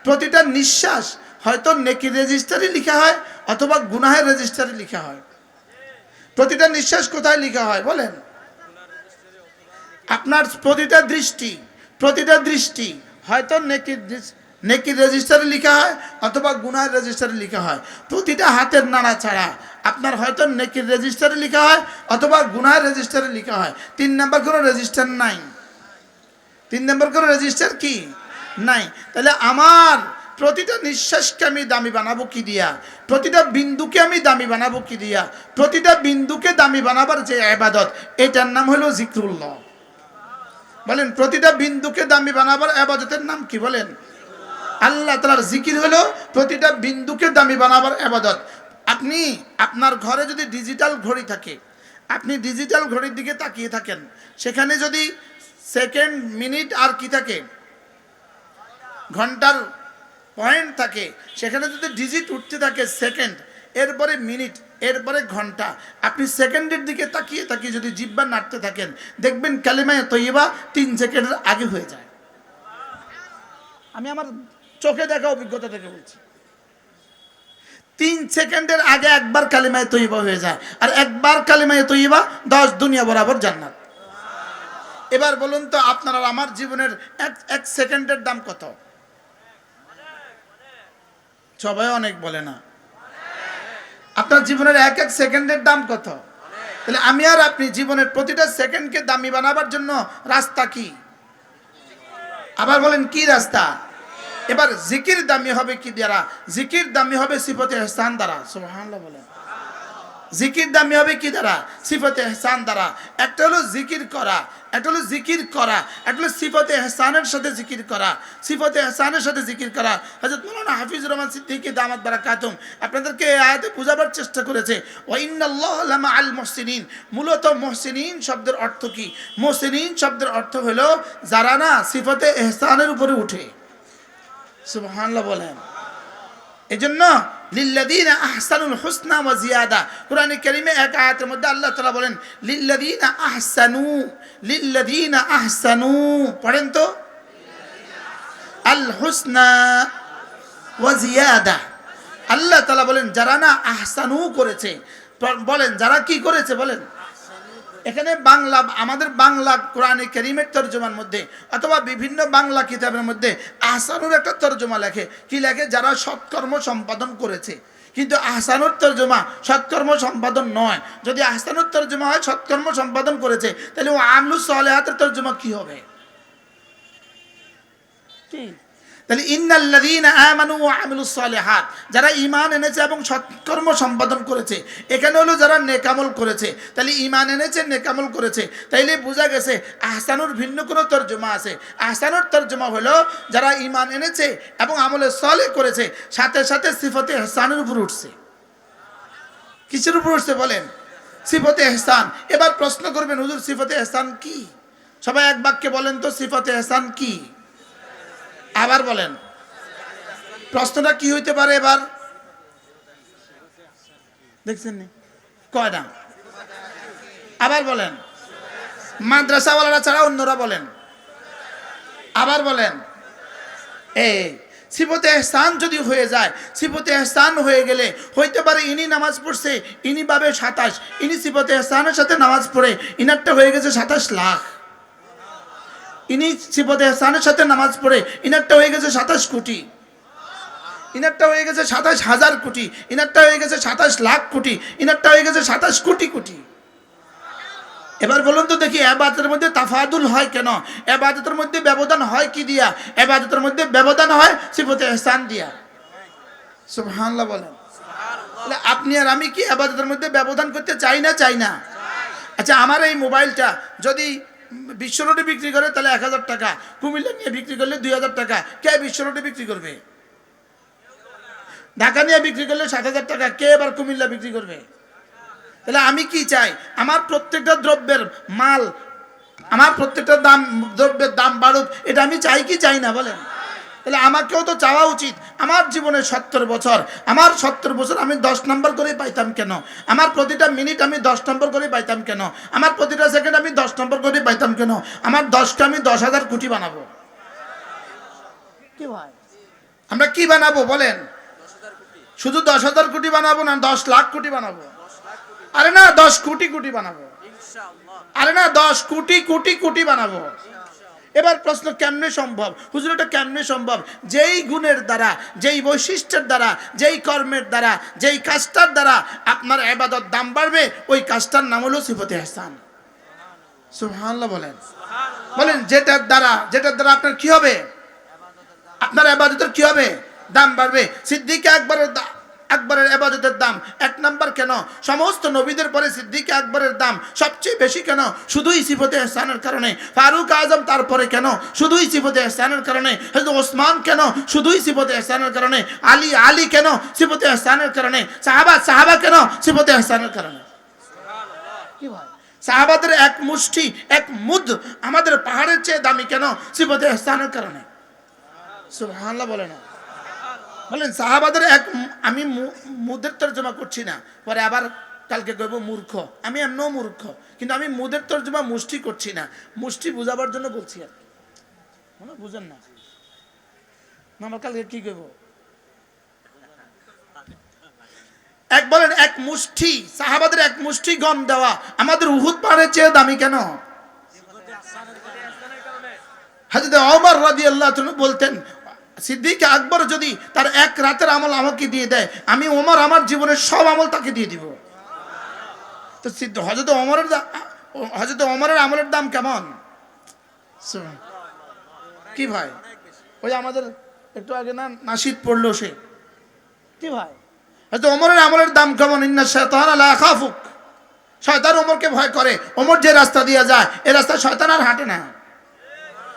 প্রতিটা নিঃশ্বাস হয়তো নেকির রেজিস্টারে লেখা হয় অথবা গুনাহের রেজিস্টারে লেখা হয়। প্রতিটা নিঃশ্বাস কোথায় লেখা হয় বলেন? আপনার প্রতিটা দৃষ্টি হয়তো নেকির রেজিস্টারে লেখা হয় অথবা গুনাহের রেজিস্টারে লেখা হয়। প্রতিটা হাতের নাড়াচাড়া আপনার হয়তো নেকির রেজিস্টারে লেখা হয় অথবা গুনাহের রেজিস্টারে লেখা হয়। 3 নাম্বার কোনো রেজিস্টার নাই। 3 নাম্বার কোনো রেজিস্টার কি নাই। তাহলে আমার প্রতিটা নিঃশ্বাসকে আমি দামি বানাবো কি দিয়া? প্রতিটা বিন্দুকে আমি দামি বানাবো কি দিয়া? প্রতিটা বিন্দুকে দামি বানাবার যে ইবাদত, এটার নাম হলো জিকরুল্লাহ। বলেন, প্রতিটা বিন্দুকে দামি বানাবার ইবাদতের নাম কি বলেন? আল্লাহ তাআলার জিকির হলো প্রতিটা বিন্দুকে দামি বানাবার ইবাদত। আপনি আপনার ঘরে যদি ডিজিটাল ঘড়ি থাকে, আপনি ডিজিটাল ঘড়ির দিকে তাকিয়ে থাকেন, সেখানে যদি সেকেন্ড, মিনিট আর কি থাকে, ঘন্টার পয়েন্ট থাকে, সেখানে যদি ডিজিট উঠতে থাকে সেকেন্ড, এরপরে মিনিট, এরপরে ঘন্টা, আপনি সেকেন্ডের দিকে তাকিয়ে তাকিয়ে যদি জিহ্বা নাড়তে থাকেন, দেখবেন কালিমায়ে তয়্যিবা 3 সেকেন্ডের আগে হয়ে যায়। আমি আমার চোখে দেখা অভিজ্ঞতা থেকে বলছি। 3 সেকেন্ডের আগে একবার কালিমায়ে তয়্যিবা হয়ে যায়, আর একবার কালিমায়ে তয়্যিবা 10 দুনিয়া বরাবর জান্নাত। এবার বলুন তো, আপনার আর আমার জীবনের এক সেকেন্ডের দাম কত? সবাই অনেক বলে না। আপনার জীবনের এক সেকেন্ডের দাম কত? তাহলে আমি আর আপনি জীবনের প্রতিটা সেকেন্ডকে দামি বানাবার জন্য রাস্তা কি? আবার বলেন, কি রাস্তা? এবার জিকির দামি হবে কি দ্বারা? জিকির দামি হবে সিফতে ইহসান দ্বারা। সুবহানাল্লাহ বলেন। জিকির দামি হবে কি দ্বারা? সিফতে ইহসান দ্বারা। একটা হলো জিকির করা, একটা হলো সিফতে ইহসানের সাথে জিকির করা। সিফতে ইহসানের সাথে জিকির করা হযরত মাওলানা হাফিজুর রহমান সিদ্দিকী দামাত বারাকাতুম আপনাদেরকে এই আয়াতে বোঝাবার চেষ্টা করেছে। ওয়া ইন্নাল্লাহ লামাআল মুহসিনিন। মূলত মুহসিনিন শব্দের অর্থ কি? মুহসিনিন শব্দের অর্থ হলো যারা না সিফতে ইহসানের উপরে উঠে। সুবহানাল্লাহ বলেন। এজন্য লিল্লাযীনা আহসানুল হুসনা ওয়া জিয়াদা, কোরআনে কারীমে এক আয়াতের মধ্যে আল্লাহ তাআলা বলেন লিল্লাযীনা আহসানু, পড়েন তো, আল হুসনা ওয়া জিয়াদা। আল্লাহ তাআলা বলেন যারা না আহসানু করেছে, বলেন যারা কি করেছে বলেন। এখানে বাংলা, আমাদের বাংলা কোরআনে কারীমের তরজমার মধ্যে অথবা বিভিন্ন বাংলা কিতাবের মধ্যে আহসানুর একটা তরজমা লেখে। কি লেখে? যারা সৎকর্ম সম্পাদন করেছে। কিন্তু আহসানুর তরজমা সৎকর্ম সম্পাদন নয়। যদি আহসানুর তরজমা হয় সৎকর্ম সম্পাদন করেছে, তাহলে ও আমলুস সালেহাতের তরজমা কি হবে? কি? তাহলে ইন্নাল্লাযীনা আমানু ওয়া আমিলুস সালিহাত, যারা ঈমান এনেছে এবং সৎকর্ম সম্পাদন করেছে। এখানে হলো যারা নেকামল করেছে। তাহলে ঈমান এনেছে, নেকামল করেছে। তাইলে বোঝা গেছে আহসানুর ভিন্ন কোনো তরজমা আছে। আহসানুর তরজমা হলো যারা ঈমান এনেছে এবং আমলে সালেহ করেছে, সাথে সাথে সিফতে ইহসানের উপর উঠছে। কিসের উপর উঠছে বলেন? সিফতে ইহসান। এবার প্রশ্ন করবেন, হুজুর সিফতে ইহসান কি? সবাই এক বাক্যে বলেন তো, সিফতে ইহসান কি? আবার বলেন, প্রশ্নটা কি হইতে পারে? এবার দেখছেন নি কয়টা? আবার বলেন, মাদ্রাসাওয়ালারা ছাড়া অন্যরা বলেন। আবার বলেন, এই সিফতে ইহসান যদি হয়ে যায়, সিফতে ইহসান হয়ে গেলে হইতে পারে ইনি নামাজ পড়ছে, ইনি পাবে 27, ইনি সিফতে ইহসানের সাথে নামাজ পড়ে ইনারটা হয়ে গেছে 27 লাখ। ইনি সিফতে ইহসানের সাথে নামাজ পড়ে ইনারটা হয়ে গেছে 27 কোটি, ইনারটা হয়ে গেছে 27,000 কোটি, ইনারটা হয়ে গেছে 27 লাখ কোটি, ইনারটা হয়ে গেছে 27 কোটি কোটি। এবার বলুন তো দেখি, ইবাদতের মধ্যে তাফাদুল হয় কেন? ইবাদতের মধ্যে ব্যবধান হয় কি দিয়া? ইবাদতের মধ্যে ব্যবধান হয় সিফতে ইহসান দিয়া। সুবহানাল্লাহ বলেন। তাহলে আপনি আর আমি কি ইবাদতের মধ্যে ব্যবধান করতে চাই না? চাই না। আচ্ছা, আমার এই মোবাইলটা যদি বিশ্ব রোডে বিক্রি করে তাহলে 1000 টাকা, কুমিল্লা নিয়ে বিক্রি করলে 2000 টাকা। কে বিশ্ব রোডে বিক্রি করবে? ঢাকা নিয়ে বিক্রি করলে 7000 টাকা। কে এবার কুমিল্লা বিক্রি করবে? তাহলে আমি কি চাই? আমার প্রত্যেকটা দ্রব্যের মাল, আমার প্রত্যেকটা দ্রব্যের দাম বাড়ুক, এটা আমি চাই কি চাই না বলেন? তাহলে আমাকেও তো চাওয়া উচিত। আমার জীবনে 70 বছর, আমার 70 বছর আমি 10 নম্বর করে পাইতাম কেন? আমার প্রতিটা মিনিট আমি 10 নম্বর করে পাইতাম কেন? আমার প্রতিটা সেকেন্ড আমি 10 নম্বর করে পাইতাম কেন? আমার 10টা আমি 10,000 কোটি বানাবো। কি ভাই? আমরা কি বানাবো বলেন? শুধু 10,000 কোটি বানাবো না 10 লাখ কোটি বানাবো? আরে না 10 কোটি কোটি বানাবো। আরে না 10 কোটি কোটি কোটি বানাবো। এবার প্রশ্ন, কেমনে সম্ভব হুজুর? এটা কেমনে সম্ভব? যেই গুণের দ্বারা, যেই বৈশিষ্ট্যের দ্বারা, যেই কর্মের দ্বারা, যেই কাজটার দ্বারা আপনার ইবাদত দাম বাড়বে, ওই কাজটার নাম হলো সিফাতে ইহসান। সুবহানাল্লাহ বলেন। বলেন যেটার দ্বারা আপনার কি হবে? আপনার ইবাদতের কি হবে? দাম বাড়বে। সিদ্দিক আকবরের ইবাদতের দাম 1 নাম্বার কেন? সমস্ত নবীদের পরে সিদ্দিক আকবরের দাম সবচেয়ে বেশি কেন? শুধুই সিফাতে ইহসানের কারণে। ফারুক আজম তারপরে কেন? শুধুই সিফাতে ইহসানের কারণে। হযরত ওসমান কেন? শুধুই সিফাতে ইহসানের কারণে। আলী কেন? সিফাতে ইহসানের কারণে। সাহাবা কেন? সিফাতে ইহসানের কারণে। কি ভাই, সাহাবাদের এক মুষ্টি, এক মুদ আমাদের পাহাড়ের চেয়ে দামি কেন? সিফাতে ইহসানের কারণে। সুবহানাল্লাহ বলেন। বলেন সাহাবাদের এক, আমি মুদের তর্জমা করছি না, পরে আবার কালকে কইব মূর্খ। আমি এমনও মূর্খ, কিন্তু আমি মুদের তর্জমা মুষ্টি করছি না, মুষ্টি বুঝাবার জন্য বলছি আর কি। মনে বুঝেন না আমার কালকে কি কইব? এক বলেন এক মুষ্টি, সাহাবাদের এক মুষ্টি গম দেওয়া আমাদের উহুদ পাহাড়ের চেয়ে দামি কেন? হযরত ওমর রাদিয়াল্লাহু তাআলা বলতেন, সিদ্দিক আকবর যদি তার এক রাতের আমল আমাকে দিয়ে দেয়, আমি ওমর আমার জীবনের সব আমল তাকে দিয়ে দিব। তো হযরত ওমরের আমলের দাম কেমন? কি ভাই, ওই আমাদের একটু আগে না নাশিদ পড়লো সে, কি ভাই হযরত ওমরের আমলের দাম কেমন? ইন্না শাইতানা লা ইয়াখাফুক, শয়তান ওমরকে ভয় করে। ওমর যে রাস্তা দিয়ে যায় এই রাস্তায় শয়তান আর হাঁটে না।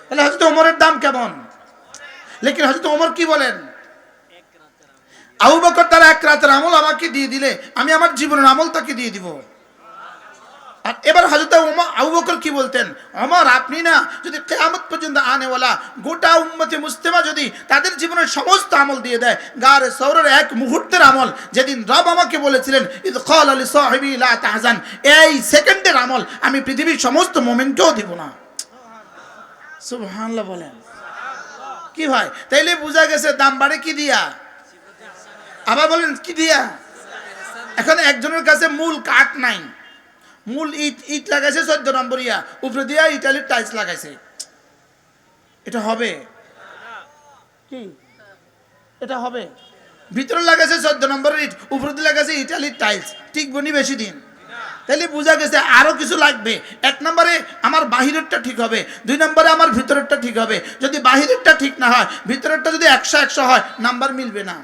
তাহলে হযরত ওমরের দাম কেমন? লেকিন হযরত ওমর কি বলেন? আবু বকর তার এক রাতের আমল আমাকে দিয়ে দিলে আমি আমার জীবনের আমল তাকে দিয়ে দিব। আর এবার হযরত আবু বকর কি বলতেন? ওমর আপনি না যদি কিয়ামত পর্যন্ত আনেওয়ালা গোটা উম্মতে মুসলিমা যদি তাদের জীবনের সমস্ত আমল দিয়ে দেয়, গারে সওরের এক মুহূর্তের আমল, যেদিন রব আমাকে বলেছিলেন ইদ ক্বালা লি সাহিবি লা তাহজান, এই সেকেন্ডের আমল আমি পৃথিবীর সমস্ত মুমিনকেও দিব না। সুবহানাল্লাহ বলেন। কি ভাই, তাইলে বোঝা গেছে দাম বাড়ে কি দিয়া? আবার বলেন কি দিয়া? এখন একজনের কাছে মূল কাঠ নাই, মূল ইট লাগাইছে 14 নম্বর ইয়া, উপরে দিয়া ইটালির টাইলস লাগাইছে। এটা হবে কি? এটা হবে? ভিতরে লাগাইছে 14 নম্বরের ইট, উপরে দিয়ে লাগাইছে ইটালির টাইলস, টিকবো নি বেশি দিন। তাহলে বোঝা গেছে আরো কিছু লাগবে। 1 নম্বরে আমার বাহিরেরটা ঠিক হবে, 2 নম্বরে আমার ভিতরেরটা ঠিক হবে। যদি বাহিরেরটা ঠিক না হয়, ভিতরেরটা যদি 100 হয়, নাম্বার মিলবে না।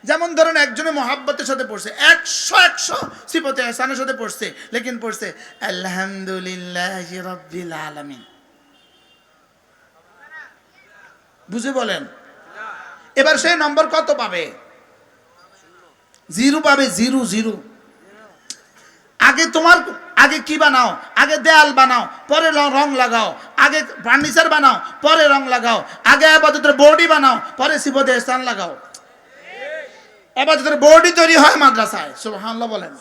যেমন ধরেন একজনে মহাব্বতের সাথে পড়ছে, 100 সিফাতে ইহসানের সাথে পড়ছে, লেকিন পড়ছে আলহামদুলিল্লাহি রাব্বিল আলামিন। বুঝে বলেন? এবার সেই নম্বর কত পাবে? 0 পাবে, 0। আগে কি বানাও? আগে দেয়াল বানাও, পরে রং লাগাও। আগে ফার্নিচার বানাও, পরে রং লাগাও। আগে ইবাদতের বডি বানাও, পরে সিফাতে ইহসান লাগাও। ইবাদতের বডি তৈরি হয় মাদ্রাসায়। সুবহানাল্লাহ বলেন।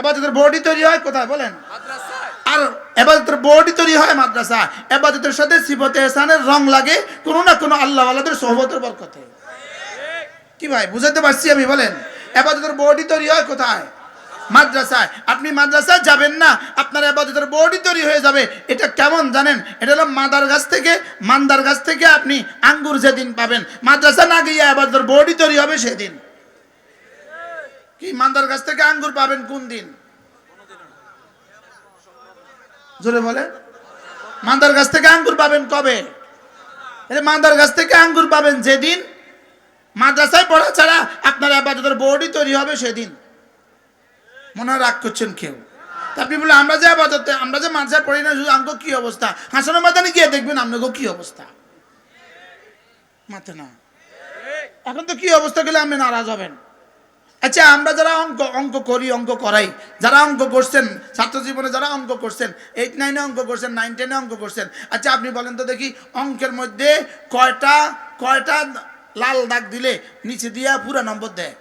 ইবাদতের বডি তৈরি হয় কোথায় বলেন? মাদ্রাসায়। আর ইবাদতের বডি তৈরি হয় মাদ্রাসা। ইবাদতের সাথে সিফাতে ইহসানের রং লাগে কোনো না কোনো আল্লাহ ওয়ালাদের সোহবতের বরকতে। কি ভাই বুঝাতে পারছি আমি? বলেন ইবাদতের বডি তৈরি হয় কোথায়? মাদ্রাসায়। আপনি মাদ্রাসায় যাবেন না, আপনার ইবাদতের বডি তৈরি হয়ে যাবে। এটা কেমন জানেন? এটা হলো মান্দার গাছ থেকে আপনি আঙ্গুর যেদিন পাবেন, মাদ্রাসা না গিয়ে ইবাদতের বডি তৈরি হবে সেদিন। কি মান্দার গাছ থেকে আঙ্গুর পাবেন কোন দিন? জোরে বলে। মান্দার গাছ থেকে আঙ্গুর পাবেন কবে? মান্দার গাছ থেকে আঙ্গুর পাবেন যেদিন মাদ্রাসায় পড়া ছাড়া আপনার ইবাদতের বডি তৈরি হবে সেদিন। মনে রাগ করছেন কেউ? আপনি বলে আমরা যে মাদ্রাসায় পড়ি না, শুধু আমগো কি অবস্থা, হাসানের ময়দানে গিয়ে দেখবেন আমগো কি অবস্থা। মাথে না এখন তো কি অবস্থা গেলে আপনি নারাজ হবেন। আচ্ছা আমরা যারা অঙ্ক করি, অঙ্ক করাই, যারা অঙ্ক করছেন ছাত্র জীবনে, যারা অঙ্ক করছেন 8, 9 অঙ্ক করছেন, 9, 10 অঙ্ক করছেন, আচ্ছা আপনি বলেন তো দেখি অঙ্কের মধ্যে কয়টা লাল দাগ দিলে নিচে দিয়া পুরা নম্বর দেয়?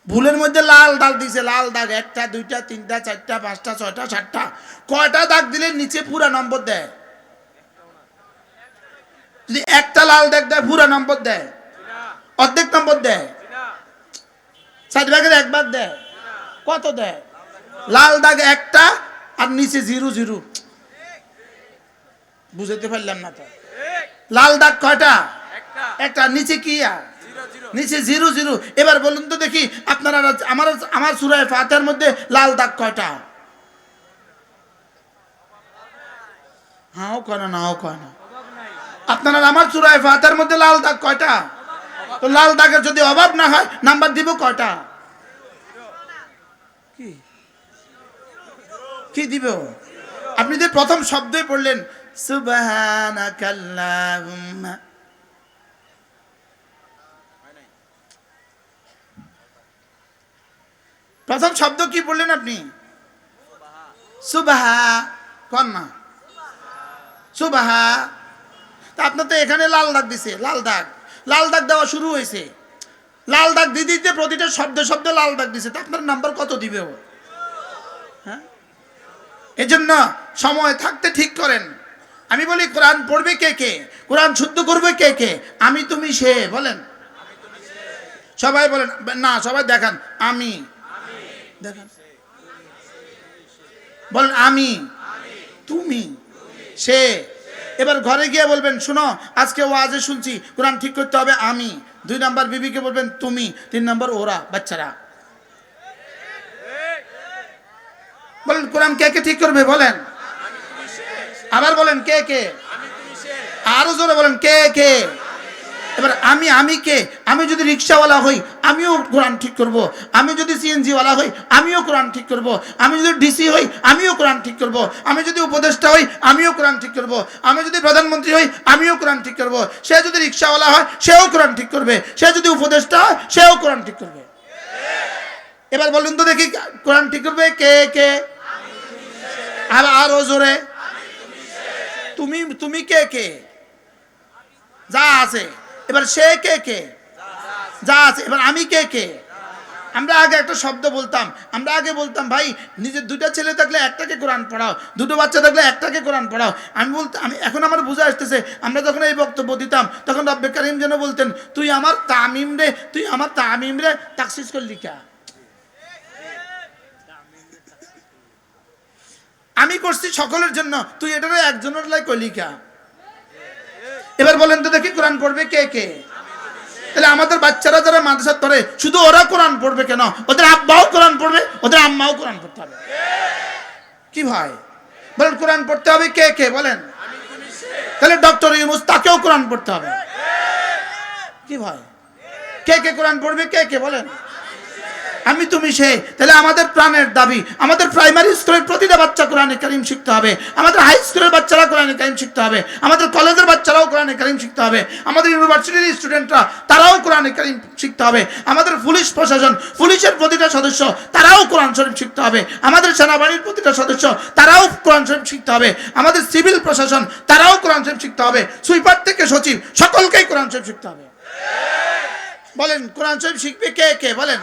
ভুলের মধ্যে লাল দাগ দিছে, লাল দাগ 1টা 2টা 3টা 4টা 5টা 6টা 7টা, কয়টা দাগ দিলে নিচে পুরা নম্বর দেয়? যদি একটা লাল দাগ দেয় পুরা নম্বর দেয়, অর্ধেক নম্বর দেয়, 60 ভাগের 1 ভাগ দেয়, কত দেয়? লাল দাগ একটা আর নিচে 0 0। বুঝতে পারলাম না তো। লাল দাগ কয়টা? একটা। নিচে কি? নিচে 0 0। এবার বলুন তো দেখি আপনারা, আমার সূরা ফাতিহার মধ্যে লাল দাগ কয়টা? হাও কয় না, নাও কয় না। আপনারা আমার সূরা ফাতিহার মধ্যে লাল দাগ কয়টা? তো লাল দাগের যদি অভাব না হয় নাম্বার দিব কয়টা? কি কি দিব? আপনি যে প্রথম শব্দই পড়লেন সুবহানাকাল্লাহুম্মা, প্রথম শব্দ কি বললেন আপনি? সুবহা। কোন না সুবহা। তা আপনার তো এখানে লাল দাগ দিছে, লাল দাগ দেওয়া শুরু হয়েছে। লাল দাগ দিতে প্রতিটা শব্দে লাল দাগ দিছে। তা আপনার নাম্বার কত দিবে ও? হ্যাঁ, এজন্য সময় থাকতে ঠিক করেন। আমি বলি কোরআন পড়বে কে কে? কোরআন শুদ্ধ করবে কে কে? আমি তুমি সে বলেন। সবাই বলেন না, সবাই দেখান আমি, দেখান বলেন আমি, তুমি, সে। এবার ঘরে গিয়ে বলবেন শুনো আজকে ওয়াজে শুনছি কোরআন ঠিক করতে হবে আমি। 2 নাম্বার বিবিকে বলবেন তুমি, 3 নাম্বার ওরা বাচ্চারা। বলেন কোরআন কে কে ঠিক করবে বলেন। আবার বলেন কে কে? আরো জোরে বলেন কে কে? এবার আমি কে? আমি যদি রিক্সাওয়ালা হই আমিও কোরআন ঠিক করব। আমি যদি সিএনজি ওয়ালা হই আমিও কোরআন ঠিক করব। আমি যদি ডিসি হই আমিও কোরআন ঠিক করব। আমি যদি উপদেষ্টা হই আমিও কোরআন ঠিক করব। আমি যদি প্রধানমন্ত্রী হই আমিও কোরআন ঠিক করব। সে যদি রিক্সাওয়ালা হয় সেও কোরআন ঠিক করবে। সে যদি উপদেষ্টা হয় সেও কোরআন ঠিক করবে। এবার বলুন তো দেখি কোরআন ঠিক করবে কে কে? আরো জোরে তুমি কে কে? যা আছে। এবার সে কে কে? যা আছে। এবার আমি কে কে? আমরা আগে একটা শব্দ বলতাম, আমরা আগে বলতাম ভাই নিজের 2টা ছেলে থাকলে একটাকে কোরআন পড়াও, 2টো বাচ্চা থাকলে একটাকে কোরআন পড়াও। আমি এখন আমার বুঝে আসতেছে, আমরা যখন এই বক্তব্য দিতাম তখন রব্বে কারিম যেন বলতেন তুই আমার তামিম রে তাকসিস করলি কা? আমি করছি সকলের জন্য, তুই এটারে একজনের লাই কইলি কা? এবার বলেন তো দেখি কোরআন পড়বে কে কে? তাহলে আমাদের বাচ্চারা যারা মাদ্রাসা পড়ে শুধু ওরা কোরআন পড়বে কেন? ওদের আব্বাও কোরআন পড়বে, ওদের আম্মাও কোরআন পড়তে হবে। কি ভাই বলেন কোরআন পড়তে হবে কে কে বলেন? তাহলে ডক্টর ইউনূস তাকেও কোরআন পড়তে হবে। কি ভাই কে কে কোরআন পড়বে কে কে বলেন? আমি তুমি সে। তাহলে আমাদের প্রাণের দাবি আমাদের প্রাইমারি স্কুলের প্রতিটা বাচ্চা কোরআনে কারীম শিখতে হবে। আমাদের হাই স্কুলের বাচ্চারা কোরআনে কারীম শিখতে হবে। আমাদের কলেজের বাচ্চারাও কোরআনে কারীম শিখতে হবে। আমাদের ইউনিভার্সিটির স্টুডেন্টরা তারাও কোরআনে কারীম শিখতে হবে। আমাদের পুলিশ প্রশাসন, পুলিশের প্রতিটা সদস্য তারাও কোরআন শরীফ শিখতে হবে। আমাদের সেনাবাহিনীর প্রতিটা সদস্য তারাও কোরআন শরীফ শিখতে হবে। আমাদের সিভিল প্রশাসন তারাও কোরআন শরীফ শিখতে হবে। সুইপার থেকে সচিব সকলকেই কোরআন শরীফ শিখতে হবে। বলেন কোরআন শরীফ শিখবে কে কে বলেন?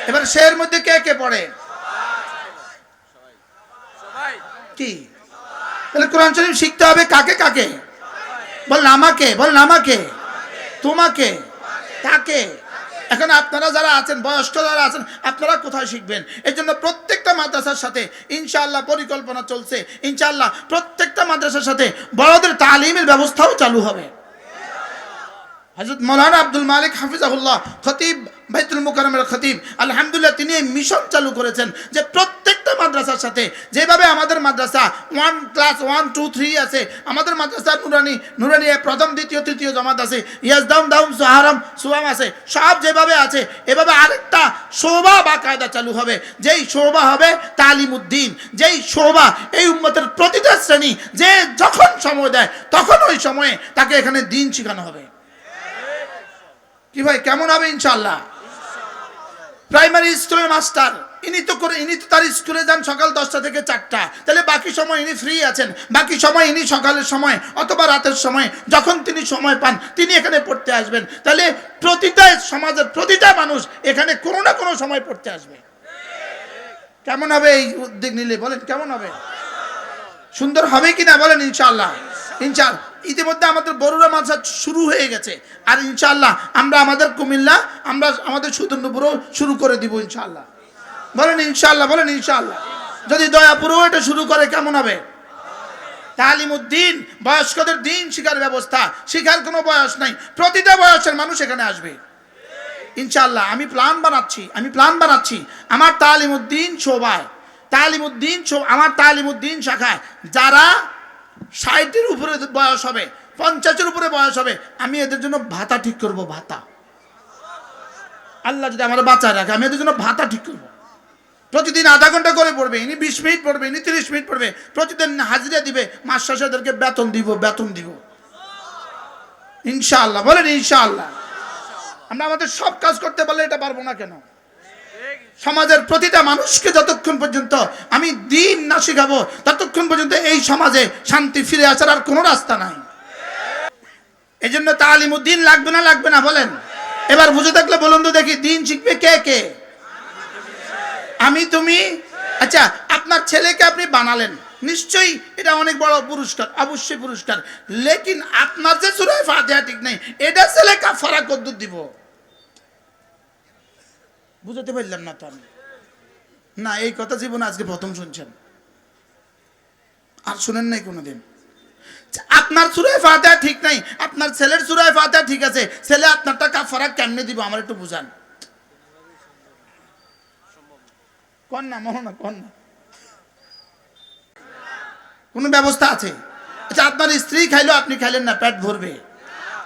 এবার শের মধ্যে কে কে পড়ে? কি? তাহলে কোরআন শরীফ শিখতে হবে কাকে কাকে? বলেন আমাকে, বলেন আমাকে, তোমাকে, তাকে। এখন আপনারা যারা আছেন বয়স্ক যারা আছেন আপনারা কোথায় শিখবেন? এই জন্য প্রত্যেকটা মাদ্রাসার সাথে ইনশাআল্লাহ পরিকল্পনা চলছে। ইনশাআল্লাহ প্রত্যেকটা মাদ্রাসার সাথে বড়দের তালিমের ব্যবস্থাও চালু হবে। হযরত মাওলানা আব্দুল মালিক হাফিজাহুল্লাহ খতিব বাইতুল মুকাররমের খতিব আলহামদুলিল্লাহ তিনি এই মিশন চালু করেছেন যে প্রত্যেকটা মাদ্রাসার সাথে যেভাবে আমাদের মাদ্রাসা 1 ক্লাস 1 2 3 আছে, আমাদের মাদ্রাসা নুরানি প্রথম দ্বিতীয় তৃতীয় জামাত আছে, ইয়াজদাউন দাউম সুহারাম সুয়াম আছে, সব যেভাবে আছে এভাবে আরেকটা শোভা বা কায়দা চালু হবে। যেই শোভা হবে তালিমউদ্দিন, যেই শোভা এই উম্মতের প্রতিটা শ্রেণী যে যখন সময় দেয় তখন ওই সময়ে তাকে এখানে দ্বীন শেখানো হবে। কি ভাই কেমন হবে? ইনশাআল্লাহ। প্রাইমারি স্কুলের মাস্টার ইনি তো তার স্কুলে যান সকাল 10টা থেকে 4টা, তাহলে বাকি সময় ইনি ফ্রি আছেন। বাকি সময় ইনি সকালের সময় অথবা রাতের সময় যখন তিনি সময় পান তিনি এখানে পড়তে আসবেন। তাহলে প্রতিটা সমাজের প্রতিটা মানুষ এখানে কোনো না কোনো সময় পড়তে আসবে। কেমন হবে এই উদ্যোগ নিলে বলেন? কেমন হবে? সুন্দর হবে কিনা বলেন? ইনশাআল্লাহ। ইনশাআল্লাহ ইতিমধ্যে আমাদের বড়ুরা মাদ্রাসা শুরু হয়ে গেছে, আর ইনশাআল্লাহ আমরা আমাদের কুমিল্লা আমরা আমাদের সুদর্ণপুরও শুরু করে দিব ইনশাআল্লাহ। বলেন ইনশাআল্লাহ, বলেন ইনশাআল্লাহ। যদি দয়াপুরও এটা শুরু করে কেমন হবে? তালিমউদ্দিন, বয়স্কদের দিন শিখার ব্যবস্থা, শিখার কোনো বয়স নাই, প্রতিটা বয়সের মানুষ এখানে আসবে ইনশাআল্লাহ। আমি প্ল্যান বানাচ্ছি আমার তালিমউদ্দিন শোভায়, আমার তালিমউদ্দিন শাখায় যারা 60-এর উপরে বয়স হবে, 50-এর উপরে বয়স হবে, আমি এদের জন্য ভাতা ঠিক করব। ভাতা আল্লাহ যদি আমার বাঁচায় রাখে, আমি এদের জন্য ভাতা ঠিক করব। প্রতিদিন আধা ঘন্টা করে পড়বে, ইনি 20 মিনিট পড়বে, ইনি 30 মিনিট পড়বে, প্রতিদিন হাজিরা দিবে, মাস শেষে ওদেরকে বেতন দিব ইনশাআল্লাহ। বলেন ইনশাআল্লাহ। আমরা আমাদের সব কাজ করতে পারলে এটা পারবো না কেন? সমাজের প্রতিটা মানুষকে যতক্ষণ পর্যন্ত আমি দিন না শিখাবো, ততক্ষণ পর্যন্ত এই সমাজে শান্তি ফিরে আসার আর কোনো রাস্তা নাই। এই জন্য তালিমউদ্দিন লাগবে না বলেন? এবার বুঝে থাকলে বলুন তো দেখি, দিন শিখবে কে কে? আমি, তুমি। আচ্ছা, আপনার ছেলেকে আপনি বানালেন, নিশ্চয়ই এটা অনেক বড় পুরস্কার, অবশ্যই পুরস্কার। লেকিন আপনার যে সূরা ফাতিহা ঠিক নেই, এটা ছেলে কাফারা কদ্দুর দিব? বুঝতে পারলাম না তো আমি। না, এই কথা জীবনে আজকে প্রথম শুনছেন, আর শুনেন নাই কোনোদিন। আপনার সূরা ফাতিহা ঠিক নাই, আপনার ছেলের সূরা ফাতিহা ঠিক আছে, ছেলে আপনারটা কাফারা কেমনে দিব আমার একটু বুঝান। কোন না কোন ব্যবস্থা আছে? আচ্ছা, আপনার স্ত্রী খাইলো, আপনি খাইলেন না, পেট ভরবে।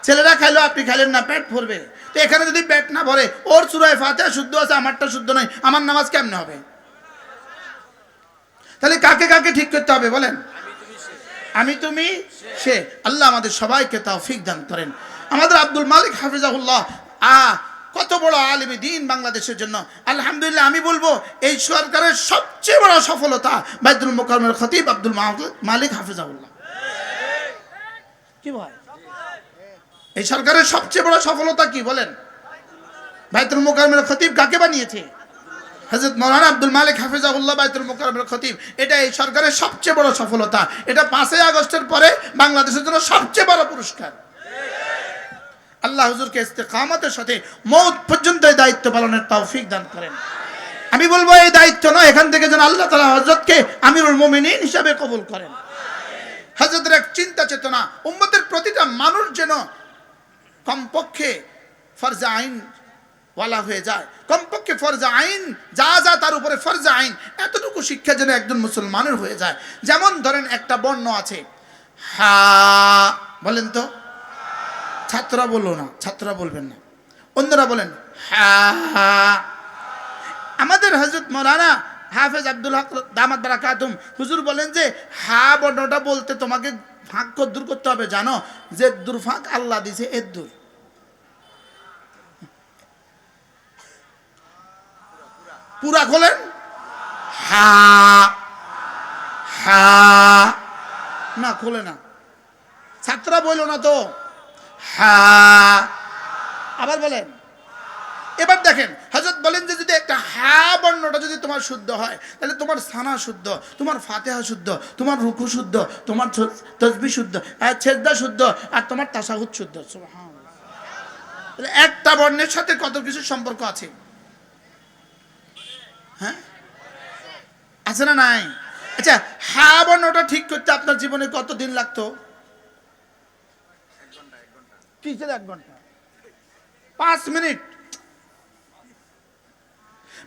ছেলেরা খাইলো, আপনি খাইলেন না, পেট ভরবে। তো এখানে যদি পেট না ভরে, ওর সূরা ফাতিহা শুদ্ধ আছে, আমারটা শুদ্ধ নয়, আমার নামাজ কেমনে হবে? তাহলে কাকে ঠিক করতে হবে বলেন? আমি, তুমি, সে। আল্লাহ আমাদের সবাইকে তৌফিক দান করেন। আমাদের আব্দুল মালিক হাফিজাহুল্লাহ কত বড় আলিম দ্বীন বাংলাদেশের জন্য। আলহামদুলিল্লাহ, আমি বলবো এই সরকারের সবচেয়ে বড় সফলতা বাইতুল মোকাররমের খতিব আব্দুল মালিক হাফিজাহুল্লাহ। কি ভাই, এই সরকারের সবচেয়ে বড় সফলতা কি বলেন? বাইতুল মোকাররমের খতিব কাকে বানিয়েছে? হযরত মাওলানা আব্দুল মালিক হাফিজাহুল্লাহ বাইতুল মোকাররমের খতিব। এটা এই সরকারের সবচেয়ে বড় সফলতা। এটা 5ই আগস্টের পরে বাংলাদেশের জন্য সবচেয়ে বড় পুরস্কার। আল্লাহ হুজুরকে ইস্তেকামতের সাথে মওত পর্যন্ত এই দায়িত্ব পালনের তৌফিক দান করেন। আমি বলবো এই দায়িত্ব নয়, এখান থেকে যেন আল্লাহ তাআলা হযরতকে আমিরুল মুমিনিন হিসেবে কবুল করেন। হযরতের এক চিন্তা চেতনা, উম্মতের প্রতিটা মানুষ যেন কমপক্ষে ফরজে আইন ওয়ালা হয়ে যায়, কমপক্ষে ফরজে আইন যা তার উপরে ফরজে আইন এতটুকু শিক্ষা যেন একজন মুসলমানের হয়ে যায়। যেমন ধরেন একটা বর্ণ আছে, হা, বলেন তো। ছাত্ররা বললো না, ছাত্ররা বলবেন না, অন্যরা বলেন হ্যাঁ। আমাদের হযরত মাওলানা হাফেজ আব্দুল হক দামাত বারাকাতুম হুজুর বলেন যে হা বর্ণটা বলতে তোমাকে ফাঁক দূর করতে হবে, জানো? যে দূর ফাঁক আল্লাহ দিছে, এর দূর। পুরা খোলেন, হা হা, না খোলে না, ছাত্ররা বললো না তো, হ্যাঁ। আবার বলেন। এবার দেখেন, হযরত বলেন যে যদি একটা হ্যাঁ বর্ণটা যদি তোমার শুদ্ধ হয়, তাহলে তোমার সানা শুদ্ধ, তোমার ফাতিহা শুদ্ধ, তোমার রুকু শুদ্ধ, তোমার তাসবিহ শুদ্ধ, আর সিজদা শুদ্ধ, আর তোমার তাশাহুদ শুদ্ধ। সুবহানাল্লাহ। তাহলে একটা বর্ণের সাথে কত কিছু সম্পর্ক আছে, হ্যাঁ? আছে না নাই? আচ্ছা, হ্যাঁ বর্ণটা ঠিক করতে আপনার জীবনে কত দিন লাগতো? কিসের 1 ঘন্টা? 5 মিনিট।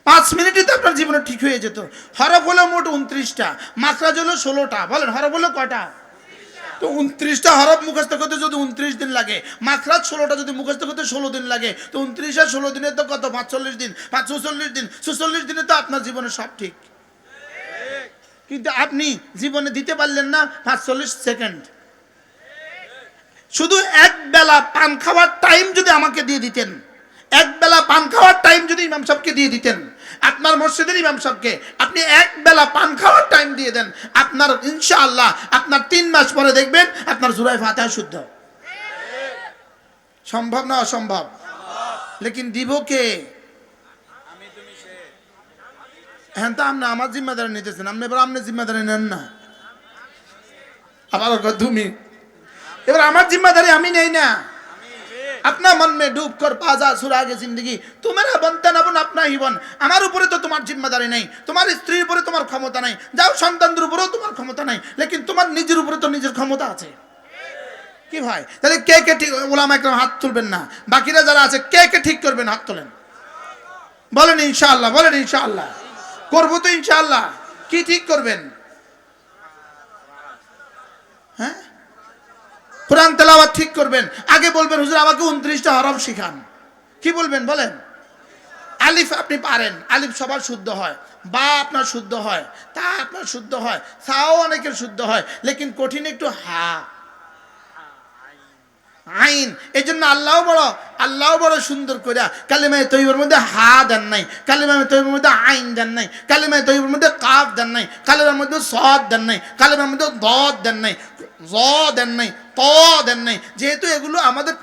5 মিনিটই তো আপনার জীবনে ঠিক হয়ে যেত। হরফ হলো মোট 29টা, মাখরাজ হলো 16টা। বলেন হরফ হলো কয়টা? তো 29টা হরফ মুখস্থ করতে যদি 29 দিন লাগে, মাখরাজ 16টা যদি মুখস্থ করতে 16 দিন লাগে, তো 29 আর 16 দিনে তো কত? 45 দিন। 46 দিন। 46 দিনে তো আপনার জীবনে সব ঠিক। কিন্তু আপনি জীবনে দিতে পারলেন না 45 সেকেন্ড। শুধু এক বেলা পান খাওয়ার টাইম যদি আমাকে দিয়ে দিতেন, এক বেলা পান খাওয়ার টাইম যদি ইমাম সাহেবকে দিয়ে দিতেন, আপনার মসজিদের ইমাম সাহেবকে আপনি এক বেলা পান খাওয়ার টাইম দিয়ে দেন, আপনার ইনশাআল্লাহ আপনার 3 মাস পরে দেখবেন আপনার সূরা ফাতিহা শুদ্ধ। সম্ভব না অসম্ভব? লেকিন দিব কে? হ্যাঁ, তা আপনি আমার জিম্মাদারি নিতেছেন, আপনি এবার আপনি জিম্মাদারি নেন না। আবার তুমি এবার আমার জিম্মাদারি আমি নেই না। अपना मन में डूब कर पाजा सुरागे जिंदगी तुम्हारा बनता ना बन अपना ही बन আমার উপরে তো তোমার জিম্মাদারি নেই তোমার স্ত্রীর উপরে তোমার ক্ষমতা নাই যাও সন্তানদের উপরেও তোমার ক্ষমতা নাই लेकिन তোমার নিজের উপরে তো নিজের ক্ষমতা আছে কি ভাই তাহলে কে কে ঠিক উলামা একরাম হাত তুলবেন না বাকিরা যারা আছে কে কে ঠিক করবেন হাত তোলেন বলেন ইনশাআল্লাহ করব তো ইনশাআল্লাহ কি ঠিক করবেন হ্যাঁ কুরআন তেলাওয়াত ঠিক করবেন আগে বলবেন হুজুর আমাকে 29টা হরফ শিখান কি বলবেন বলেন আলিফ আপনি পারেন আলিফ সবার শুদ্ধ হয় বা আপনার শুদ্ধ হয় তা আপনার শুদ্ধ হয় সাও অনেকের শুদ্ধ হয় लेकिन কঠিন একটু হা আইন এজন্য আল্লাহ বড় সুন্দর কইরা কালিমায়ে তয়্যিবার মধ্যে হা দেন নাই কালিমায়ে তয়্যিবার মধ্যে আইন দেন নাই কালিমায়ে তয়্যিবার মধ্যে কাফ দেন নাই কালিমার মধ্যে সাদ দেন নাই কালিমার মধ্যে দাদ দেন নাই জ দেন নাই ত দেন নাই যেহেতু এগুলো আমাদের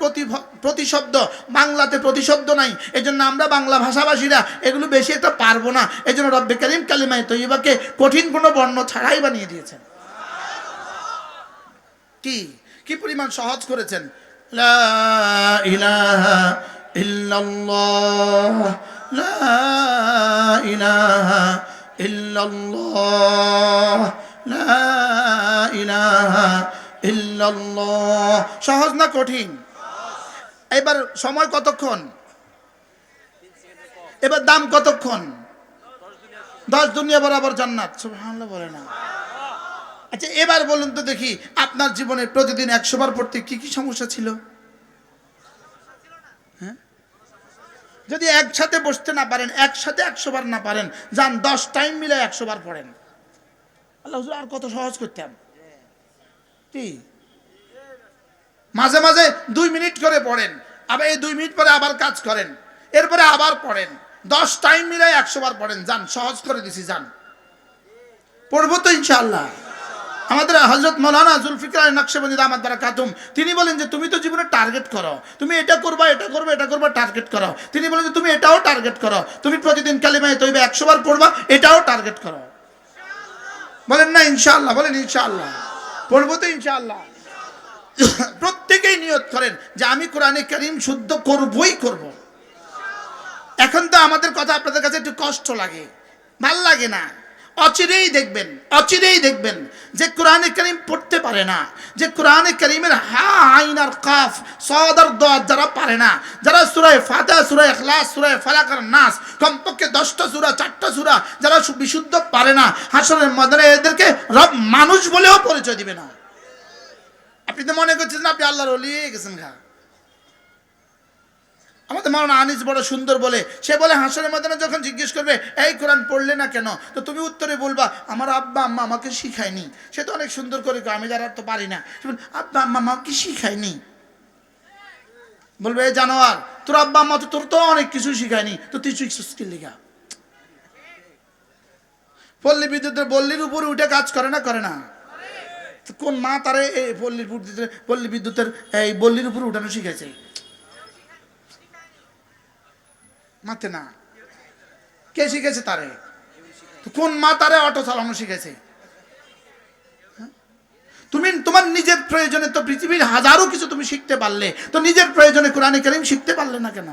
প্রতিশব্দ বাংলাতে প্রতিশব্দ নাই এজন্য আমরা বাংলা ভাষাভাষীরা এগুলো বেশি একটা পারবো না এজন্য রব্বে কারীম কালিমায়ে তয়্যিবাকে কঠিন কোনো বর্ণ ছাড়াই বানিয়ে দিয়েছেন কি পরিমাণ সহজ করেছেন লা ইলাহা ইল্লাল্লাহ লা ইলাহা ইল্লাল্লাহ লা ইলাহা ইল্লাল্লাহ সহজ না কঠিন এবার সময় কতক্ষণ এবার দাম কতক্ষণ 10 দুনিয়া বরাবর জান্নাত সুবহানাল্লাহ বলে না আচ্ছা এবার বলুন তো দেখি আপনার জীবনে প্রতিদিন 100 বার পড়তে কি কি সমস্যা ছিল হ্যাঁ যদি একসাথে বসতে না পারেন একসাথে 100 বার না পারেন যান 10 টাইম মিলে 100 বার পড়েন আল্লাহ হুজুর আর কত সহজ করতাম কি মাঝে মাঝে 2 মিনিট করে পড়েন আবার এই 2 মিনিট পরে আবার কাজ করেন এরপরে আবার পড়েন 10 টাইম মিলে 100 বার পড়েন যান সহজ করে দিছি যান পড়বো তো ইনশাআল্লাহ আমাদের হযরত মাওলানা জুলফিকার নকশবন্দি দামাত বারাকাতুম তিনি বলেন যে তুমি তো জীবনে টার্গেট করো তুমি এটা করবা টার্গেট করো তিনি বলেন যে তুমি এটাও টার্গেট করো তুমি প্রতিদিন কালিমায়ে তয়্যিবা 100 বার পড়বা এটাও টার্গেট করো বলেন না ইনশাআল্লাহ বলেন ইনশাআল্লাহ পড়বো তো ইনশাআল্লাহ প্রত্যেকেই নিয়ত করেন যে আমি কোরআনে কারীম শুদ্ধ করবই করব এখন তো আমাদের কথা আপনাদের কাছে একটু কষ্ট লাগে ভাল লাগে না অচিরেই দেখবেন যে কোরআনে কারীম পড়তে পারে না যে কোরআনে কারীমের হা আইন আর কাফ সাদ আর দাদ যারা পারে না যারা সূরা ফাতিহা সূরা ইখলাস সূরা ফালাক আর নাস কমপক্ষে 10টা সূরা 4টা সূরা যারা বিশুদ্ধ পারে না হাসরের ময়দানে এদেরকে রব মানুষ বলেও পরিচয় দিবে না আপনি তো মনে করছেন আপনি আল্লাহর ওলি হয়ে গেছেন আমাদের মাওলানা আনিস বড় সুন্দর বলে সে বলে হাসরের ময়দানে যখন জিজ্ঞেস করবে এই কোরআন পড়লে না কেন তো তুমি উত্তরে বলবা আমার আব্বা আম্মা আমাকে শিখায়নি সে তো অনেক সুন্দর করে আমি যারা তো পারি না আব্বা আম্মা আমাকে শিখায়নি বলবে এই জানোয়ার তোর আব্বা আম্মা তো তোর তো অনেক কিছু শিখায়নি তো তুই স্কিল লেখা পল্লী বিদ্যুতের বল্লির উপরে উঠে কাজ করে না কোন মা তারে এই পল্লী বিদ্যুতের এই বল্লির উপরে উঠানো শিখাইছে মাতে না কে শিখেছে তারে কোন মা তারে অটো চালানো শিখেছে তুমি তোমার নিজের প্রয়োজনে তো পৃথিবীর হাজারো কিছু তুমি শিখতে পারলে তো নিজের প্রয়োজনে কোরআনে কারীম শিখতে পারলে না কেন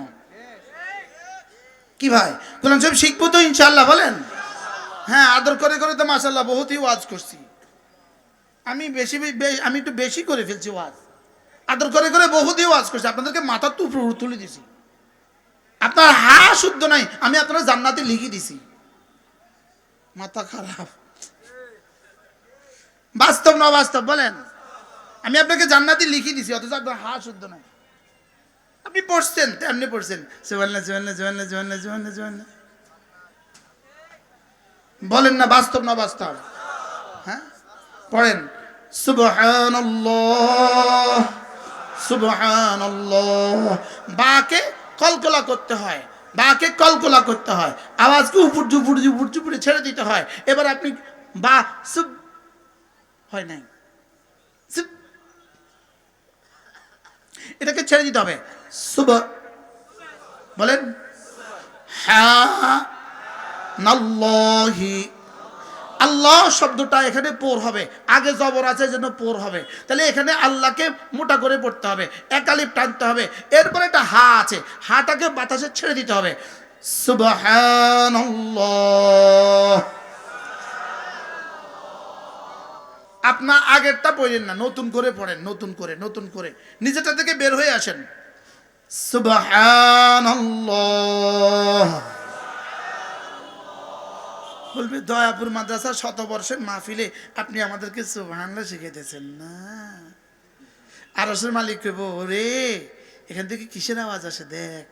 কি ভাই কোরআন শরীফ শিখবো তো ইনশাআল্লাহ বলেন হ্যাঁ আদর করে তো মাশাআল্লাহ বহুতই ওয়াজ করছি আমি একটু বেশি করে ফেলছি ওয়াজ আদর করে বহুতই ওয়াজ করছি আপনাদেরকে মাথার তো তুলে দিছি আপনার হা শুদ্ধ নাই আমি আপনার জান্নাতে লিখে দিছি মাথা খারাপ বাস্তব না বাস্তব বলেন আমি আপনাকে জান্নাতে লিখে দিছি অথচ আপনার হা শুদ্ধ নাই আপনি পড়ছেন তেমনি পড়ছেন সুবহানাল্লাহ বলেন না বাস্তব না বাস্তব হ্যাঁ পড়েন সুবহানাল্লাহ বাকে কলকলা করতে হয় আওয়াজকে উপর জুপুরে ছেড়ে দিতে হয় এবার আপনি বা সুব হয় নাই এটাকে ছেড়ে দিতে হবে সুব বলেন হা নাল্লাহি আল্লাহ শব্দটা এখানে পোর হবে, আগে জবর আছে যেন পোর হবে, তাহলে এখানে আল্লাহকে মোটা করে পড়তে হবে, একালিপ টানতে হবে, এরপরে একটা হা আছে, হাটাকে বাতাসে ছেড়ে দিতে হবে। সুবহানাল্লাহ। আপনার আগেরটা পড়েন না, নতুন করে পড়েন, নতুন করে নিজেটা থেকে বের হয়ে আসেন। সুবহানাল্লাহ। বলবে দয়াপুর মাদ্রাসা শতবর্ষের মাহফিলে আপনি আমাদেরকে সুবহানাল্লাহ শিখাইতেছেন না। আরশের মালিক কইব, ওরে এখান থেকে কিসের আওয়াজ আসে দেখ।